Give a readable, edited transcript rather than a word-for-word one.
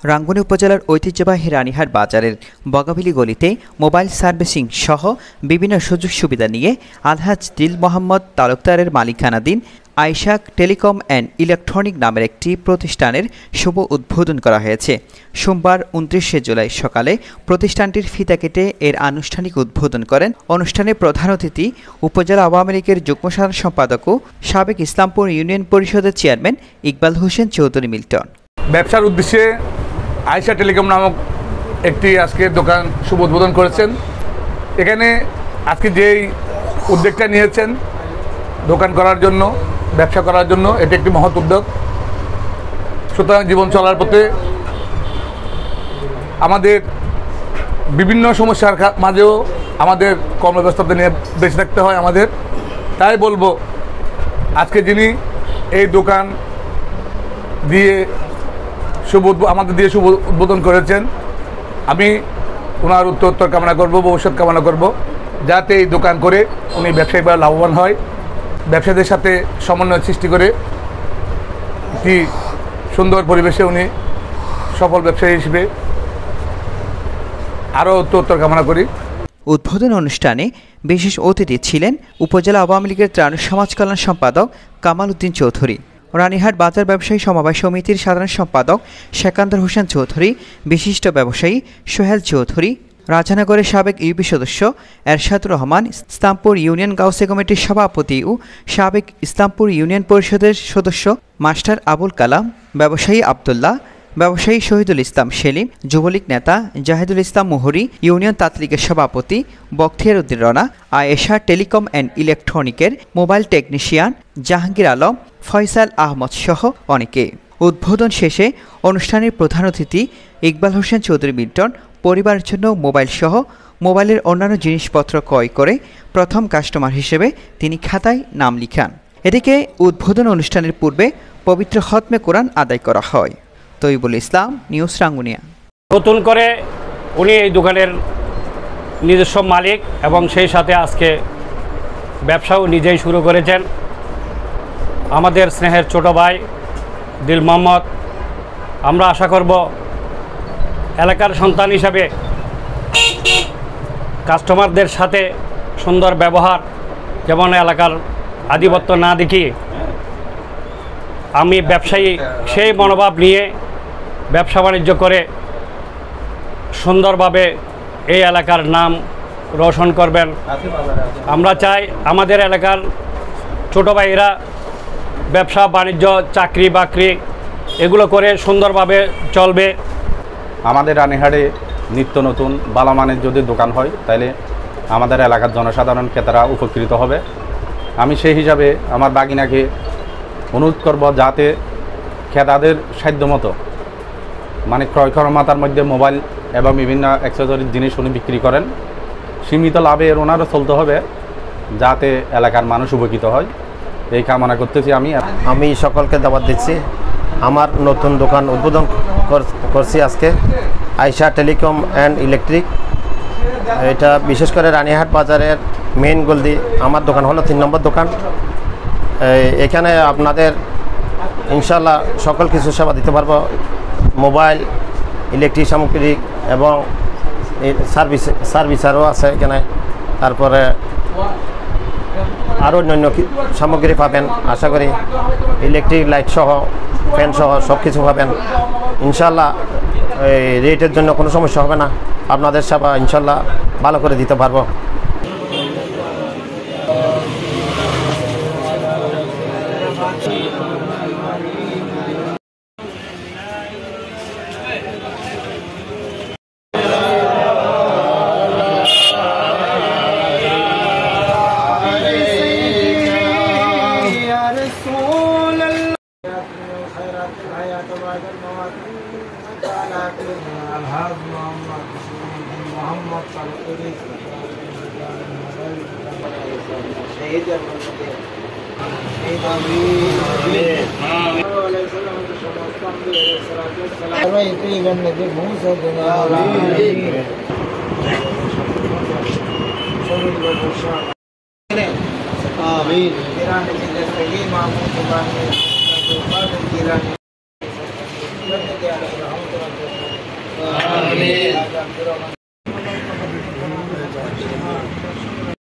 রাঙ্গুনি উপজেলার ঐতিহ্যবাহী রানীহাট বাজারের বগাবিলি গলিতে মোবাইল সার্ভিসিং সহ বিভিন্ন সুযোগ সুবিধা নিয়ে আলহাজ দিল মোহাম্মদ তালুকদারের মালিকানাধীন আইশাক টেলিকম অ্যান্ড ইলেকট্রনিক নামের একটি প্রতিষ্ঠানের শুভ উদ্বোধন করা হয়েছে। সোমবার ২৯ জুলাই সকালে প্রতিষ্ঠানটির ফিতা কেটে এর আনুষ্ঠানিক উদ্বোধন করেন অনুষ্ঠানে প্রধান অতিথি উপজেলা আওয়ামী লীগের যুগ্ম সাধারণ সম্পাদক ও সাবেক ইসলামপুর ইউনিয়ন পরিষদের চেয়ারম্যান ইকবাল হোসেন চৌধুরী মিল্টন ব্যবসার উদ্দেশ্যে আয়েশা টেলিকম নামক একটি আজকে দোকান শুভ উদ্বোধন করেছেন। এখানে আজকে যেই উদ্যোগটা নিয়েছেন দোকান করার জন্য, ব্যবসা করার জন্য, এটি একটি মহৎ উদ্যোগ। সুতরাং জীবন চলার পথে আমাদের বিভিন্ন সমস্যার মাঝেও আমাদের কর্মব্যস্ততা নিয়ে বেঁচে থাকতে হয় আমাদের। তাই বলবো, আজকে যিনি এই দোকান দিয়ে আমাদের দিয়ে শুভ উদ্বোধন করেছেন, আমি ওনার উত্তর কামনা করব, ভবিষ্যৎ কামনা করব, যাতে এই দোকান করে উনি ব্যবসায়িকভাবে লাভবান হয়, ব্যবসায়ীদের সাথে সমন্বয় সৃষ্টি করে একটি সুন্দর পরিবেশে উনি সফল ব্যবসায়ী হিসেবে আরও উত্তর কামনা করি। উদ্বোধন অনুষ্ঠানে বিশেষ অতিথি ছিলেন উপজেলা আওয়ামী লীগের ত্রাণ সমাজ কল্যাণ সম্পাদক কামাল উদ্দিন চৌধুরী, রানীহাট বাজার ব্যবসায়ী সমবায় সমিতির সাধারণ সম্পাদক সেকান্দর হোসেন চৌধুরী, বিশিষ্ট ব্যবসায়ী সোহেল চৌধুরী, রাজানগরের সাবেক ইউপি সদস্য এরশাদুর রহমান, ইসলামপুর ইউনিয়ন কাউন্সিল কমিটির সভাপতি ও সাবেক ইসলামপুর ইউনিয়ন পরিষদের সদস্য মাস্টার আবুল কালাম, ব্যবসায়ী আবদুল্লাহ, ব্যবসায়ী শহীদুল ইসলাম সেলিম, যুবলীগ নেতা জাহিদুল ইসলাম মুহুরী, ইউনিয়ন তাঁতলীগের সভাপতি বখতিয়ার উদ্দিন রানা, আয়েশা টেলিকম অ্যান্ড ইলেকট্রনিকের মোবাইল টেকনিশিয়ান জাহাঙ্গীর আলম, ফয়সাল আহমদ সহ অনেকে। উদ্বোধন শেষে অনুষ্ঠানের প্রধান অতিথি ইকবাল হোসেন চৌধুরী মিল্টন পরিবারের জন্য মোবাইল সহ মোবাইলের অন্যান্য জিনিসপত্র ক্রয় করে প্রথম কাস্টমার হিসেবে তিনি খাতায় নাম লিখান। এদিকে উদ্বোধন অনুষ্ঠানের পূর্বে পবিত্র খতমে কোরআন আদায় করা হয়। তৈবুল ইসলাম, নিউজ রাঙ্গুনিয়া। নতুন করে উনি এই দোকানের নিজস্ব মালিক এবং সেই সাথে আজকে ব্যবসাও নিজেই শুরু করেছেন। আমাদের স্নেহের ছোট ভাই দিল মোহাম্মদ, আমরা আশা করব এলাকার সন্তান হিসাবে কাস্টমারদের সাথে সুন্দর ব্যবহার, যেমন এলাকার আধিপত্য না দেখিয়ে আমি ব্যবসায়ী সেই মনোভাব নিয়ে ব্যবসা বাণিজ্য করে সুন্দরভাবে এই এলাকার নাম রোশন করবেন। আমরা চাই আমাদের এলাকার ছোট ভাইয়েরা ব্যবসা বাণিজ্য, চাকরি বাকরি এগুলো করে সুন্দরভাবে চলবে। আমাদের রানীহাটে নিত্য নতুন বালামানের যদি দোকান হয় তাহলে আমাদের এলাকার জনসাধারণ ক্রেতারা উপকৃত হবে। আমি সেই হিসাবে আমার বাগিনাকে অনুরোধ করব যাতে ক্রেতাদের সাধ্যমতো মানে ক্রয় ক্ষমতার মধ্যে মোবাইল এবং বিভিন্ন অ্যাক্সেসরিজ জিনিস উনি বিক্রি করেন। সীমিত লাভে ওনারও চলতে হবে যাতে এলাকার মানুষ উপকৃত হয়, এই কামনা করতেছি। আমি সকলকে দাওয়াত দিচ্ছি। আমার নতুন দোকান উদ্বোধন করছি আজকে, আয়েশা টেলিকম অ্যান্ড ইলেকট্রিক। এটা বিশেষ করে রানীহাট বাজারের মেইন গলি। আমার দোকান হলো ৩ নম্বর দোকান। এখানে আপনাদের ইনশাল্লাহ সকল কিছু সেবা দিতে পারবো, মোবাইল, ইলেকট্রিক সামগ্রী এবং সার্ভিসারও আছে এখানে। তারপরে আরও অন্যান্য সামগ্রী পাবেন আশা করি, ইলেকট্রিক লাইট সহ, ফ্যান সহ সব কিছু পাবেন ইনশাল্লাহ। রেটের জন্য কোনো সমস্যা হবে না, আপনাদের সেবা ইনশাল্লাহ ভালো করে দিতে পারবো। Amin. আমিন।